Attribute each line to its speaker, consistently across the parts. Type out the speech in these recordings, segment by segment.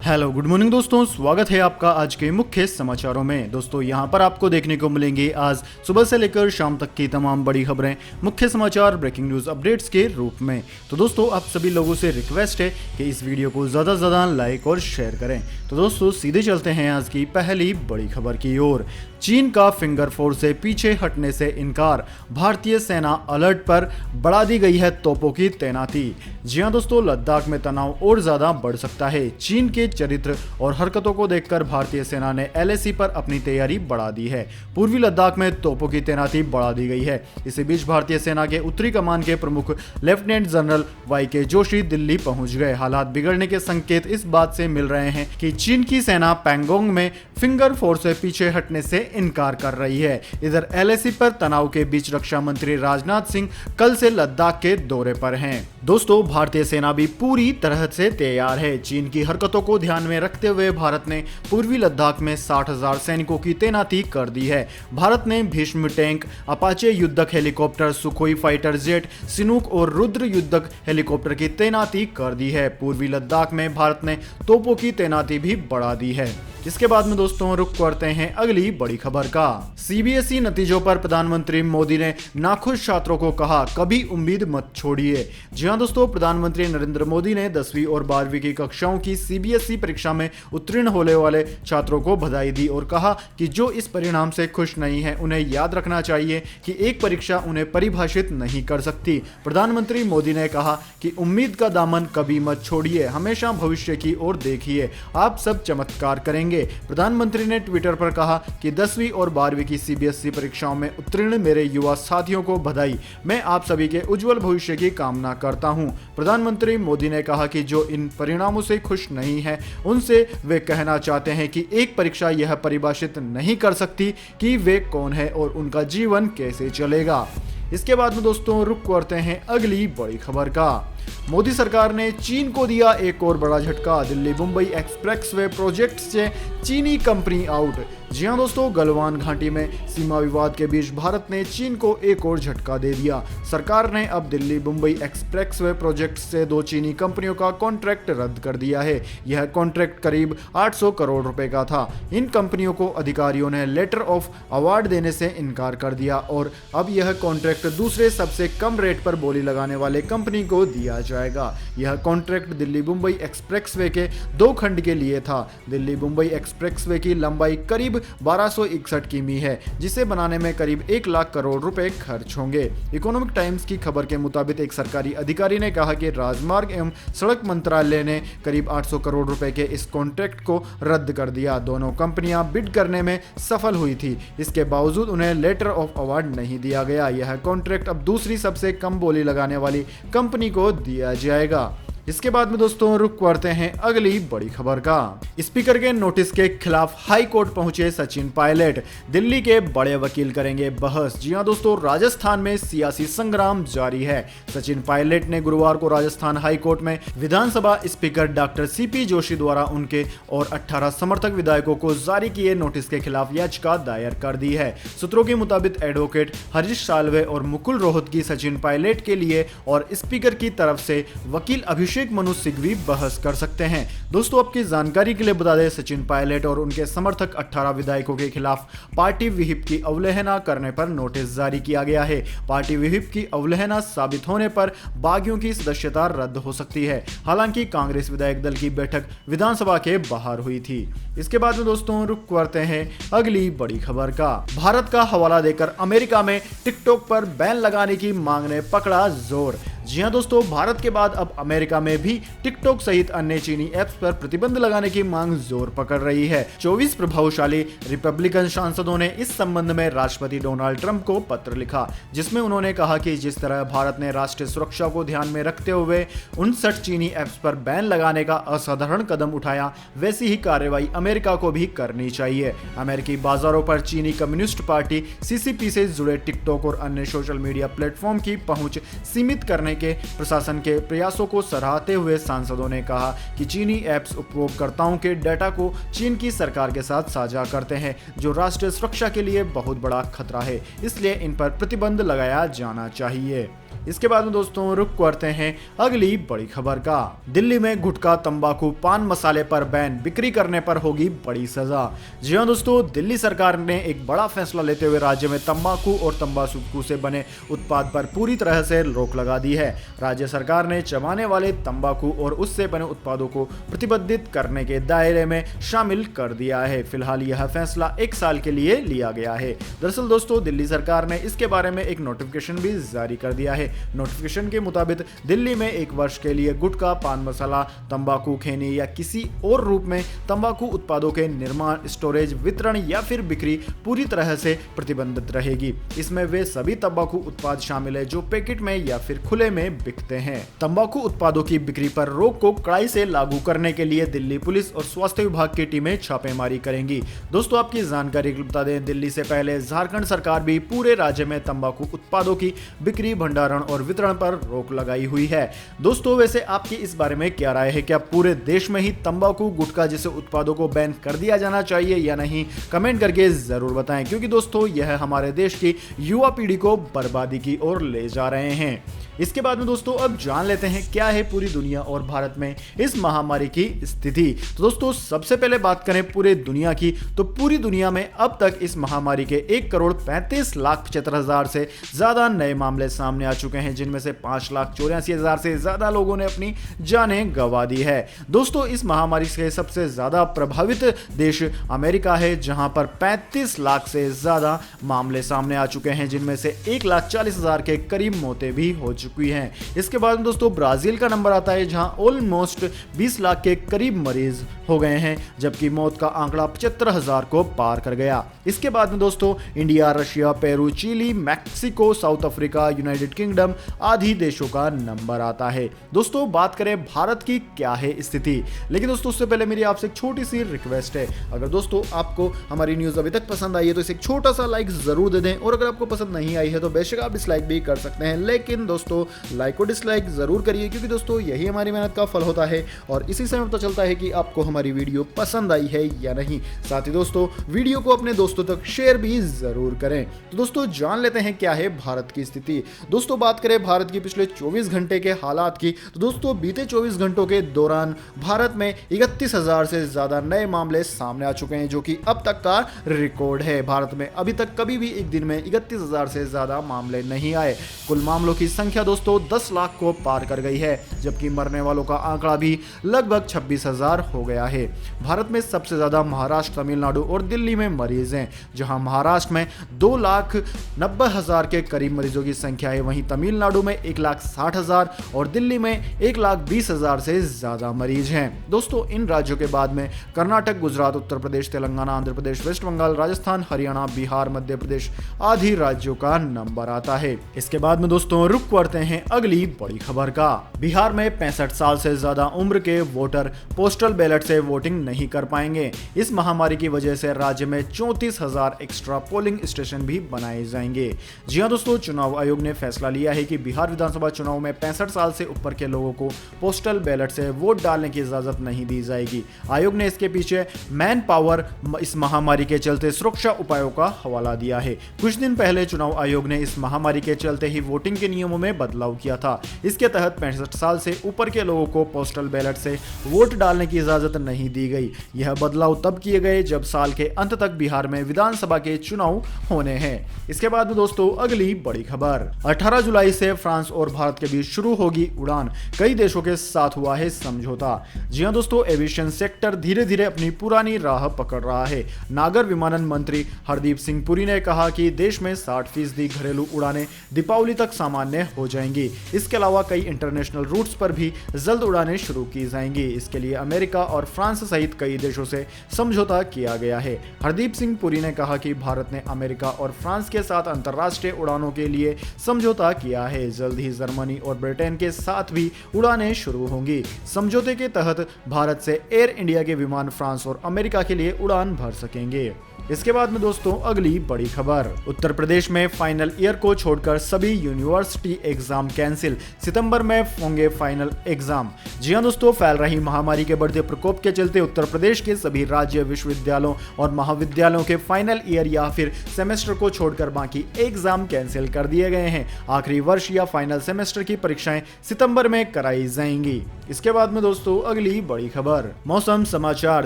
Speaker 1: Hello good morning दोस्तों, स्वागत है आपका आज के मुख्य समाचारों में। दोस्तों यहां पर आपको देखने को मिलेंगे आज सुबह से लेकर शाम तक की तमाम बड़ी खबरें, मुख्य समाचार, ब्रेकिंग न्यूज अपडेट्स के रूप में। तो दोस्तों आप सभी लोगों से रिक्वेस्ट है कि इस वीडियो को ज़्यादा से ज़्यादा लाइक और शेयर करें। तो दोस्तों सीधे चलते हैं आज की पहली बड़ी खबर की ओर। चीन का फिंगर फोर से पीछे हटने से इनकार, भारतीय सेना अलर्ट पर, बढ़ा दी गई है तोपों की तैनाती। जी हां दोस्तों, लद्दाख में तनाव और ज्यादा बढ़ सकता है। चीन के चरित्र और हरकतों को देखकर भारतीय सेना ने एलएसी पर अपनी तैयारी बढ़ा दी है। पूर्वी लद्दाख में तोपों की तैनाती बढ़ा दी गई है। इसी बीच भारतीय सेना के उत्तरी कमान के प्रमुख लेफ्टिनेंट जनरल वाई.के. जोशी दिल्ली पहुंच गए। हालात बिगड़ने के संकेत इस बात से मिल रहे हैं कि चीन की सेना पैंगोंग में फिंगर फोर से पीछे हटने से इनकार कर रही है। इधर एलएसी पर तनाव के बीच रक्षा मंत्री राजनाथ सिंह कल से लद्दाख के दौरे पर हैं। दोस्तों भारतीय सेना भी पूरी तरह से तैयार है। चीन की हरकतों को ध्यान में रखते हुए भारत ने पूर्वी लद्दाख में 60,000 सैनिकों की तैनाती कर दी है। भारत ने भीष्म टैंक, अपाचे युद्धक हेलीकॉप्टर, सुखोई फाइटर जेट, सिनूक और रुद्र युद्धक हेलीकॉप्टर की तैनाती कर दी है। पूर्वी लद्दाख में भारत ने तोपों की तैनाती भी बढ़ा दी है। इसके बाद में दोस्तों रुक करते हैं अगली बड़ी खबर का। सीबीएसई नतीजों पर प्रधानमंत्री मोदी ने नाखुश छात्रों को कहा, कभी उम्मीद मत छोड़िए। जी हां दोस्तों, प्रधानमंत्री नरेंद्र मोदी ने 10वीं और 12वीं की कक्षाओं की सीबीएसई परीक्षा में उत्तीर्ण होने वाले छात्रों को बधाई दी और कहा कि जो इस परिणाम से खुश नहीं है उन्हें याद रखना चाहिए कि एक परीक्षा उन्हें परिभाषित नहीं कर सकती। प्रधानमंत्री मोदी ने कहा कि उम्मीद का दामन कभी मत छोड़िए, हमेशा भविष्य की ओर देखिए, आप सब चमत्कार करेंगे। प्रधानमंत्री ने ट्विटर पर कहा कि 10वीं और 12वीं की सीबीएसई परीक्षाओं में उत्तीर्ण मेरे युवा साथियों को बधाई, मैं आप सभी के उज्जवल भविष्य की कामना करता हूं। प्रधानमंत्री मोदी ने कहा कि जो इन परिणामों से खुश नहीं है उनसे वे कहना चाहते हैं कि एक परीक्षा यह परिभाषित नहीं कर सकती कि वे कौन है और उनका जीवन कैसे चलेगा। इसके बाद में दोस्तों रुक करते हैं अगली बड़ी खबर का। मोदी सरकार ने चीन को दिया एक और बड़ा झटका, दिल्ली मुंबई एक्सप्रेसवे प्रोजेक्ट से चीनी कंपनी आउट। जी हां दोस्तों, गलवान घाटी में सीमा विवाद के बीच भारत ने चीन को एक और झटका दे दिया। सरकार ने अब दिल्ली मुंबई एक्सप्रेसवे प्रोजेक्ट से 2 चीनी कंपनियों का कॉन्ट्रैक्ट रद्द कर दिया है। यह कॉन्ट्रैक्ट करीब 800 करोड़ रुपए का था। इन कंपनियों को अधिकारियों ने लेटर ऑफ अवार्ड देने से इनकार कर दिया और अब यह कॉन्ट्रैक्ट दूसरे सबसे कम रेट पर बोली लगाने वाले कंपनी को दिया जाएगा। यह कॉन्ट्रैक्ट दिल्ली मुंबई एक्सप्रेसवे के 2 खंड के लिए था। दिल्ली मुंबई एक्सप्रेसवे की लंबाई करीब 1261 किमी है, जिसे बनाने में करीब 1 लाख करोड़ रुपए खर्च होंगे। इकोनॉमिक टाइम्स की खबर के मुताबिक एक सरकारी अधिकारी ने कहा कि राजमार्ग एवं सड़क मंत्रालय ने करीब 800 करोड़ रुपए के इस कॉन्ट्रैक्ट को रद्द कर दिया। दोनों कंपनियां बिड करने में सफल हुई थी, इसके बावजूद उन्हें लेटर ऑफ अवार्ड नहीं दिया गया। यह कॉन्ट्रैक्ट अब दूसरी सबसे कम बोली लगाने वाली कंपनी को दिया जाएगा। इसके बाद में दोस्तों रुक करते हैं अगली बड़ी खबर का। स्पीकर के नोटिस के खिलाफ हाई कोर्ट पहुंचे सचिन पायलट, दिल्ली के बड़े वकील करेंगे बहस। जी हां दोस्तों, राजस्थान में सियासी संग्राम जारी है। सचिन पायलट ने गुरुवार को राजस्थान हाई कोर्ट में विधानसभा स्पीकर डॉक्टर सीपी जोशी द्वारा उनके और 18 समर्थक विधायकों को जारी किए नोटिस के खिलाफ याचिका दायर कर दी है। सूत्रों के मुताबिक एडवोकेट हरीश साल्वे और मुकुल रोहतगी सचिन पायलट के लिए और स्पीकर की तरफ से वकील अभिषेक मनु सिंघवी बहस कर सकते हैं। दोस्तों आपकी जानकारी के लिए बता दें, सचिन पायलट और उनके समर्थक 18 विधायकों के खिलाफ पार्टी विहिप की अवहेलना करने पर नोटिस जारी किया गया है। पार्टी विहिप की अवहेलना साबित होने पर बागियों की सदस्यता रद्द हो सकती है। हालांकि कांग्रेस विधायक दल की बैठक विधानसभा के बाहर हुई थी। इसके बाद में दोस्तों रुक करते हैं अगली बड़ी खबर का। भारत का हवाला देकर अमेरिका में टिकटॉक पर बैन लगाने की मांग ने पकड़ा जोर। जी हां दोस्तों, भारत के बाद अब अमेरिका में भी टिकटॉक सहित अन्य चीनी ऐप्स पर प्रतिबंध लगाने की मांग जोर पकड़ रही है। 24 प्रभावशाली रिपब्लिकन सांसदों ने इस संबंध में राष्ट्रपति डोनाल्ड ट्रंप को पत्र लिखा, जिसमें उन्होंने कहा कि जिस तरह भारत ने राष्ट्रीय सुरक्षा को ध्यान में रखते हुए 59 चीनी ऐप्स पर बैन लगाने का असाधारण कदम उठाया, वैसी ही कार्रवाई अमेरिका को भी करनी चाहिए। अमेरिकी बाजारों पर चीनी कम्युनिस्ट पार्टी सीसीपी से जुड़े टिकटॉक और अन्य सोशल मीडिया प्लेटफॉर्म की पहुंच सीमित करने के प्रशासन के प्रयासों को सराहते हुए सांसदों ने कहा कि चीनी ऐप्स उपयोगकर्ताओं के डेटा को चीन की सरकार के साथ साझा करते हैं, जो राष्ट्रीय सुरक्षा के लिए बहुत बड़ा खतरा है, इसलिए इन पर प्रतिबंध लगाया जाना चाहिए। इसके बाद में दोस्तों रुक करते हैं अगली बड़ी खबर का। दिल्ली में गुटखा, तंबाकू, पान मसाले पर बैन, बिक्री करने पर होगी बड़ी सजा। जी हाँ दोस्तों, दिल्ली सरकार ने एक बड़ा फैसला लेते हुए राज्य में तंबाकू और तंबाकू से बने उत्पाद पर पूरी तरह से रोक लगा दी है। राज्य सरकार ने चबाने वाले तंबाकू और उससे बने उत्पादों को प्रतिबंधित करने के दायरे में शामिल कर दिया है। फिलहाल यह फैसला 1 साल के लिए लिया गया है। दरअसल दोस्तों, दिल्ली सरकार ने इसके बारे में एक नोटिफिकेशन भी जारी कर दिया है। नोटिफिकेशन के मुताबिक दिल्ली में 1 वर्ष के लिए गुटखा, पान मसाला, तंबाकू, खैनी या किसी और रूप में तंबाकू उत्पादों के निर्माण, स्टोरेज, वितरण या फिर बिक्री पूरी तरह से प्रतिबंधित रहेगी। इसमें वे सभी तंबाकू उत्पाद शामिल है जो पैकेट में या फिर खुले में बिकते हैं। तंबाकू उत्पादों की बिक्री पर रोक को कड़ाई से लागू करने के लिए दिल्ली पुलिस और स्वास्थ्य विभाग की टीमें छापेमारी करेंगी। दोस्तों, आपकी जानकारी के लिए बता दें, दिल्ली से पहले झारखंड सरकार भी पूरे राज्य में तंबाकू उत्पादों की बिक्री, भंडारण और वितरण पर रोक लगाई हुई है। दोस्तों, वैसे आपकी इस बारे में क्या राय है? क्या पूरे देश में ही तंबाकू, गुटखा जैसे उत्पादों को बैन कर दिया जाना चाहिए या नहीं? कमेंट करके जरूर बताएं, क्योंकि दोस्तों यह हमारे देश की युवा पीढ़ी को बर्बादी की ओर ले जा रहे हैं। इसके बाद में दोस्तों अब जान लेते हैं क्या है पूरी दुनिया और भारत में इस महामारी की स्थिति। तो दोस्तों, सबसे पहले बात करें पूरे दुनिया की, तो पूरी दुनिया में अब तक इस महामारी के 1,35,75,000 से ज्यादा नए मामले सामने आ चुके हैं, जिनमें से 5,84,000 से ज्यादा लोगों ने अपनी जानें गंवा दी है। दोस्तों, इस महामारी से सबसे ज्यादा प्रभावित देश अमेरिका है, जहां पर 35 लाख से ज्यादा मामले सामने आ चुके हैं, जिनमें से 1,40,000 के करीब मौतें भी हो चुकी हैं। इसके बाद में दोस्तों ब्राजील का नंबर आता है, जहां ऑलमोस्ट 20 लाख के करीब मरीज हो गए हैं, जबकि मौत का आंकड़ा 75,000 को पार कर गया। इसके बाद में दोस्तों India, Russia, Peru, Chile, Mexico, South Africa, United Kingdom आदि देशों का नंबर आता है। दोस्तों, बात करें भारत की क्या है स्थिति, लेकिन दोस्तों उससे पहले मेरी आपसे एक छोटी सी रिक्वेस्ट है। अगर दोस्तों आपको हमारी न्यूज अभी तक पसंद आई है तो इसे एक छोटा सा लाइक जरूर दे दें, और अगर आपको पसंद नहीं आई है तो बेशक आप डिसलाइक भी कर सकते हैं, लेकिन दोस्तों लाइक और डिसलाइक जरूर करिए, क्योंकि दोस्तों यही हमारी मेहनत का फल होता है और इसी से पता चलता है कि आपको हमारी वीडियो पसंद आई है या नहीं। साथ ही दोस्तों वीडियो को अपने दोस्तों तक शेयर भी जरूर करें। तो दोस्तों जान लेते हैं क्या है भारत की स्थिति। दोस्तों बात करें भारत की पिछले 24 घंटे के हालात की, तो दोस्तों बीते 24 घंटों के दौरान भारत में 31,000 से ज्यादा नए मामले सामने आ चुके हैं, जो कि अब तक का रिकॉर्ड है। भारत में अभी तक कभी भी एक दिन में 31,000 से ज्यादा मामले नहीं आए। कुल मामलों की संख्या दोस्तों 10 लाख को पार कर गई है, जबकि मरने वालों का आंकड़ा भी लगभग 26,000 हो गया है। भारत में सबसे ज्यादा महाराष्ट्र, तमिलनाडु और दिल्ली में मरीज हैं, जहां महाराष्ट्र में 2,90,000 के करीब मरीजों की संख्या है, वहीं तमिलनाडु में 1,60,000 और दिल्ली में 1,20,000 से ज्यादा मरीज हैं। दोस्तों इन राज्यों के बाद में कर्नाटक, गुजरात, उत्तर प्रदेश, तेलंगाना, आंध्र प्रदेश, वेस्ट बंगाल, राजस्थान, हरियाणा, बिहार, मध्य प्रदेश आदि राज्यों का नंबर आता है। इसके बाद में दोस्तों रुक करते हैं अगली बड़ी खबर का। बिहार में 65 साल से ज्यादा उम्र के वोटर पोस्टल बैलेट से वोटिंग नहीं कर पाएंगे। इस महामारी की वजह से राज्य में 34,000 एक्स्ट्रा पोलिंग स्टेशन भी बनाए जाएंगे। जी हां दोस्तों, चुनाव आयोग ने फैसला लिया है कि बिहार विधानसभा चुनाव में 65 साल से ऊपर के लोगों को पोस्टल बैलेट से वोट डालने की इजाजत नहीं दी जाएगी। आयोग ने इसके पीछे मैन पावर इस महामारी के चलते सुरक्षा उपायों का हवाला दिया है। कुछ दिन पहले चुनाव आयोग ने इस महामारी के चलते ही वोटिंग के नियमों में बदलाव किया था। इसके तहत 65 साल से ऊपर के लोगों को पोस्टल बैलेट से वोट डालने की इजाजत नहीं दी गई। यह बदलाव तब किए गए जब साल के अंत तक बिहार में विधानसभा के चुनाव होने हैं। इसके बाद में दोस्तों अगली बड़ी खबर, 18 जुलाई से फ्रांस और भारत के बीच शुरू होगी उड़ान, कई देशों के साथ हुआ है समझौता। जी हां दोस्तों, एविएशन सेक्टर धीरे धीरे अपनी पुरानी राह पकड़ रहा है। नागर विमानन मंत्री हरदीप सिंह पुरी ने कहा कि देश में 60% घरेलू उड़ानें दीपावली तक सामान्य हो जाएंगी। इसके अलावा कई इंटरनेशनल रूट्स पर भी जल्द उड़ानें शुरू की जाएंगी। इसके लिए अमेरिका और फ्रांस सहित कई देशों से समझौता किया गया है। हरदीप सिंह पुरी ने कहा कि भारत ने अमेरिका और फ्रांस के साथ अंतर्राष्ट्रीय उड़ानों के लिए समझौता किया है। जल्द ही जर्मनी और ब्रिटेन के साथ भी उड़ानें शुरू होंगी। समझौते के तहत भारत से एयर इंडिया के विमान फ्रांस और अमेरिका के लिए उड़ान भर सकेंगे। इसके बाद में दोस्तों अगली बड़ी खबर, उत्तर प्रदेश में फाइनल ईयर को छोड़कर सभी यूनिवर्सिटी एग्जाम कैंसिल, सितंबर में होंगे फाइनल एग्जाम। जी हां दोस्तों, फैल रही महामारी के बढ़ते प्रकोप के चलते उत्तर प्रदेश के सभी राज्य विश्वविद्यालयों और महाविद्यालयों के फाइनल ईयर या फिर सेमेस्टर को छोड़कर बाकी एग्जाम कैंसिल कर दिए गए हैं। आखिरी वर्ष या फाइनल सेमेस्टर की परीक्षाएं सितंबर में कराई जाएंगी। इसके बाद में दोस्तों अगली बड़ी खबर, मौसम समाचार।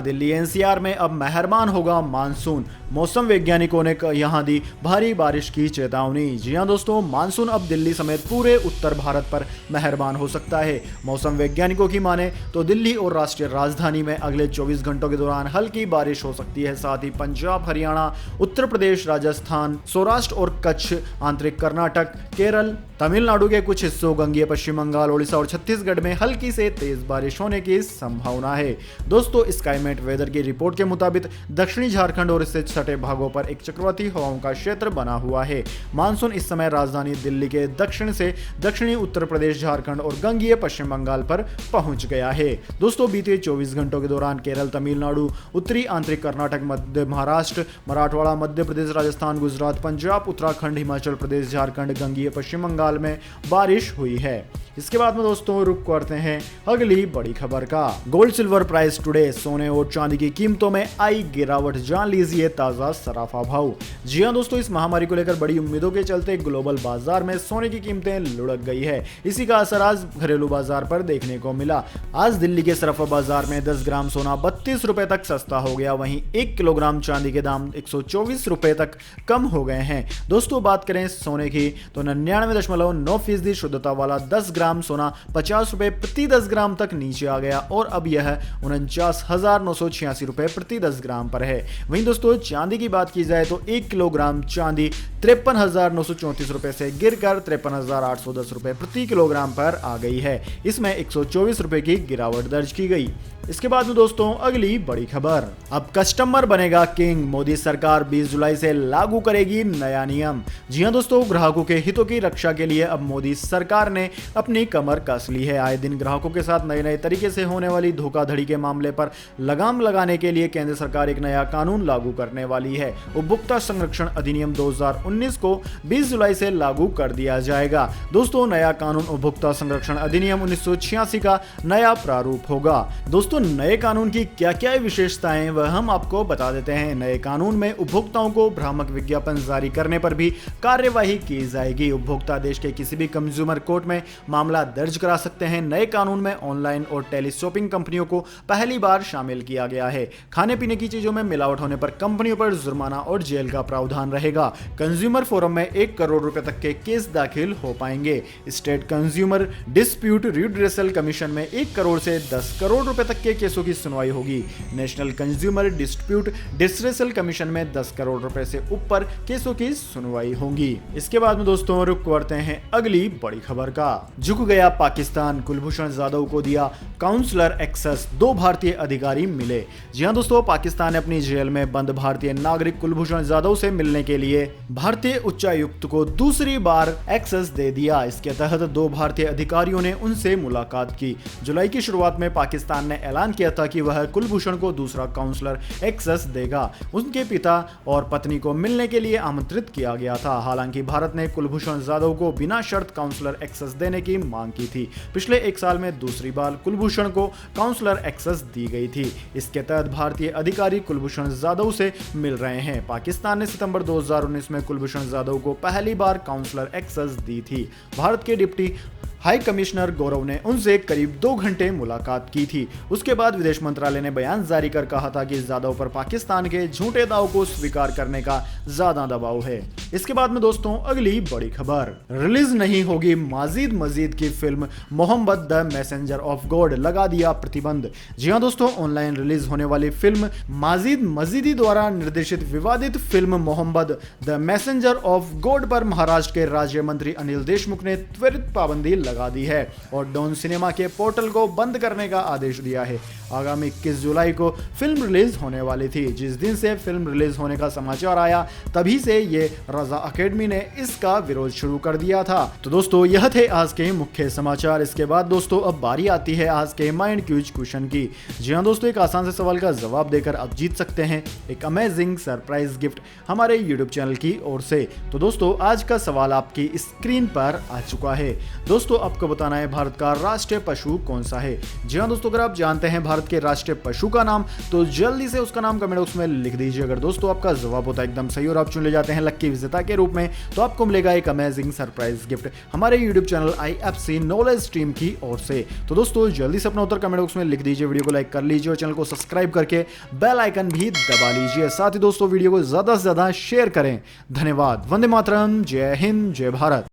Speaker 1: दिल्ली एनसीआर में अब मेहरबान होगा मानसून, मौसम वैज्ञानिकों ने यहां दी भारी बारिश की चेतावनी। जी हां दोस्तों, मानसून अब दिल्ली समेत पूरे उत्तर भारत पर मेहरबान हो सकता है। मौसम वैज्ञानिकों की माने तो दिल्ली और राष्ट्रीय राजधानी में अगले 24 घंटों के दौरान हल्की बारिश हो सकती है। साथ ही पंजाब, हरियाणा, उत्तर प्रदेश, राजस्थान, सौराष्ट्र और कच्छ, आंतरिक कर्नाटक, केरल, तमिलनाडु के कुछ हिस्सों, गंगीय पश्चिम बंगाल, ओडिशा और छत्तीसगढ़ में हल्की से तेज बारिश होने की संभावना है। दोस्तों, स्काईमेट वेदर की रिपोर्ट के मुताबिक दक्षिणी झारखंड और इससे सटे भागों पर एक चक्रवाती हवाओं का क्षेत्र बना हुआ है। मानसून इस समय राजधानी दिल्ली के दक्षिण से दक्षिणी उत्तर प्रदेश, झारखंड और गंगीय पश्चिम बंगाल पर पहुंच गया है। दोस्तों, बीते 24 घंटों के दौरान केरल, तमिलनाडु, उत्तरी आंतरिक कर्नाटक, मध्य महाराष्ट्र, मराठवाड़ा, मध्य प्रदेश, राजस्थान, गुजरात, पंजाब, उत्तराखंड, हिमाचल प्रदेश, झारखंड, गंगीय पश्चिम बंगाल में बारिश हुई है। इसके बाद में दोस्तों रुक करते हैं अगली बड़ी खबर का। गोल्ड सिल्वर प्राइस टुडे, सोने और चांदी की कीमतों में आई गिरावट, जान लीजिए ताजा सराफा भाव। जी हां दोस्तों, इस महामारी को लेकर बड़ी उम्मीदों के चलते ग्लोबल बाजार में सोने की कीमतें लुढ़क गई है। इसी का असर आज घरेलू बाजार पर देखने को मिला। आज दिल्ली के सराफा बाजार में 10 ग्राम सोना 32 रुपए तक सस्ता हो गया, वहीं 1 किलोग्राम चांदी के दाम 124 रुपए तक कम हो गए हैं। दोस्तों, बात करें सोने की तो 99.9% शुद्धता वाला 10 ग्राम सोना 50 रुपए प्रति 10 ग्राम तक नीचे आ गया और अब यह 49,986 रुपए प्रति 10 ग्राम पर है। वहीं दोस्तों, चांदी की बात की जाए तो 1 किलोग्राम चांदी 53,934 रुपए से गिरकर 53,810 रुपए प्रति किलोग्राम पर आ गई है। इसमें 124 रुपए की गिरावट दर्ज की गई। इसके बाद में दोस्तों अगली बड़ी खबर, अब कस्टमर बनेगा किंग, मोदी सरकार 20 जुलाई से लागू करेगी नया नियम। जी हां दोस्तों, ग्राहकों के हितों की रक्षा के लिए अब मोदी सरकार ने अपनी कमर कस ली है। आए दिन ग्राहकों के साथ नए नए तरीके से होने वाली धोखाधड़ी के मामले पर लगाम लगाने के लिए केंद्र सरकार एक नया कानून लागू करने वाली है। उपभोक्ता संरक्षण अधिनियम 2019 को 20 जुलाई से लागू कर दिया जाएगा। दोस्तों, नया कानून उपभोक्ता संरक्षण अधिनियम 1986 का नया प्रारूप होगा। दोस्तों, नए कानून की क्या क्या विशेषताएं वह हम आपको बता देते हैं। नए कानून में उपभोक्ताओं को भ्रामक विज्ञापन जारी करने पर भी कार्यवाही की जाएगी। उपभोक्ता देश के किसी भी कंज्यूमर कोर्ट में मामला दर्ज करा सकते हैं। नए कानून में ऑनलाइन और टेली शॉपिंग कंपनियों को पहली बार शामिल किया गया है। खाने पीने की चीजों में मिलावट होने पर कंपनियों पर जुर्माना और जेल का प्रावधान रहेगा। कंज्यूमर फोरम में 1 करोड़ रुपए तक के केस दाखिल हो पाएंगे। State consumer dispute redressal commission में 1 करोड़ से 10 करोड़ रुपए तक के केसों की सुनवाई होगी। नेशनल कंज्यूमर डिस्प्यूट डिस्ट्रेसल कमीशन में 10 करोड़ रुपए से ऊपर केसों की सुनवाई होगी। इसके बाद में दोस्तों रुक करते हैं अगली बड़ी खबर का। झुक गया पाकिस्तान, कुलभूषण जाधव को दिया काउंसलर एक्सेस, 2 भारतीय अधिकारी मिले। जी हां दोस्तों, पाकिस्तान ने अपनी जेल में बंद भारतीय नागरिक कुलभूषण जाधव से मिलने के लिए भारतीय उच्चायुक्त को दूसरी बार एक्सेस दे दिया। इसके तहत 2 भारतीय अधिकारियों ने उनसे मुलाकात की। जुलाई की शुरुआत में पाकिस्तान ने ऐलान किया था कि वह कुलभूषण को दूसरा काउंसलर एक्सेस देगा। उनके पिता और पत्नी को मिलने के लिए आमंत्रित किया गया था। हालांकि भारत ने कुलभूषण जाधव को बिना शर्त काउंसलर एक्सेस देने की मांग की थी। पिछले 1 साल में दूसरी बार कुलभूषण को काउंसलर एक्सेस दी गई थी। इसके तहत भारतीय अधिकारी कुलभूषण जाधव से मिल रहे हैं। पाकिस्तान ने सितंबर 2019 में कुलभूषण जाधव को पहली बार काउंसलर एक्सेस दी थी। भारत के डिप्टी हाई कमिश्नर गौरव ने उनसे करीब 2 घंटे मुलाकात की थी। उसके बाद विदेश मंत्रालय ने बयान जारी कर कहा था कि जाधव पर पाकिस्तान के झूठे दाव को स्वीकार करने का ज्यादा दबाव है। इसके बाद में दोस्तों अगली बड़ी खबर, रिलीज नहीं होगी माजिद मजीद की film Muhammad the messenger of God, लगा दिया प्रतिबंध। जी हां दोस्तों, ऑनलाइन रिलीज होने वाली फिल्म माजिद मजीदी द्वारा निर्देशित विवादित film Muhammad the messenger of God पर महाराष्ट्र के राज्य मंत्री अनिल देशमुख ने त्वरित पाबंदी लगा दी है और डॉन सिनेमा के पोर्टल को बंद करने का आदेश दिया है। आगामी 21 जुलाई को फिल्म रिलीज होने वाली थी। जिस दिन से फिल्म रिलीज होने का समाचार आया तभी से ये रजा अकेडमी ने इसका विरोध शुरू कर दिया था। तो दोस्तों यह थे आज के मुख्य समाचार। इसके बाद दोस्तों अब बारी आती है आज के माइंड क्यूज क्वेश्चन की। जी हाँ दोस्तों, एक आसान से सवाल का जवाब देकर आप जीत सकते हैं एक अमेजिंग सरप्राइज गिफ्ट हमारे यूट्यूब चैनल की ओर से। तो दोस्तों आज का सवाल आपकी स्क्रीन पर आ चुका है। दोस्तों आपको बताना है भारत का राष्ट्रीय पशु कौन सा है। जी हाँ दोस्तों, अगर आप जानते हैं भारत के राष्ट्रीय पशु का नाम तो जल्दी से उसका नाम कमेंट बॉक्स में लिख दीजिए। अगर दोस्तों आपका जवाब होता है एकदम सही और आप चुन ले जाते हैं लक्की विजेता के रूप में तो आपको मिलेगा एक अमेजिंग सरप्राइज गिफ्ट हमारे YouTube channel IFC knowledge stream की ओर से। तो दोस्तों जल्दी से अपना उत्तर कमेंट बॉक्स में लिख दीजिए, वीडियो को लाइक कर लीजिए और चैनल को सब्सक्राइब करके बेल आइकन भी दबा लीजिए। साथ ही दोस्तों वीडियो को ज्यादा से ज्यादा शेयर करें। धन्यवाद। वंदे मातरम। जय हिंद, जय भारत।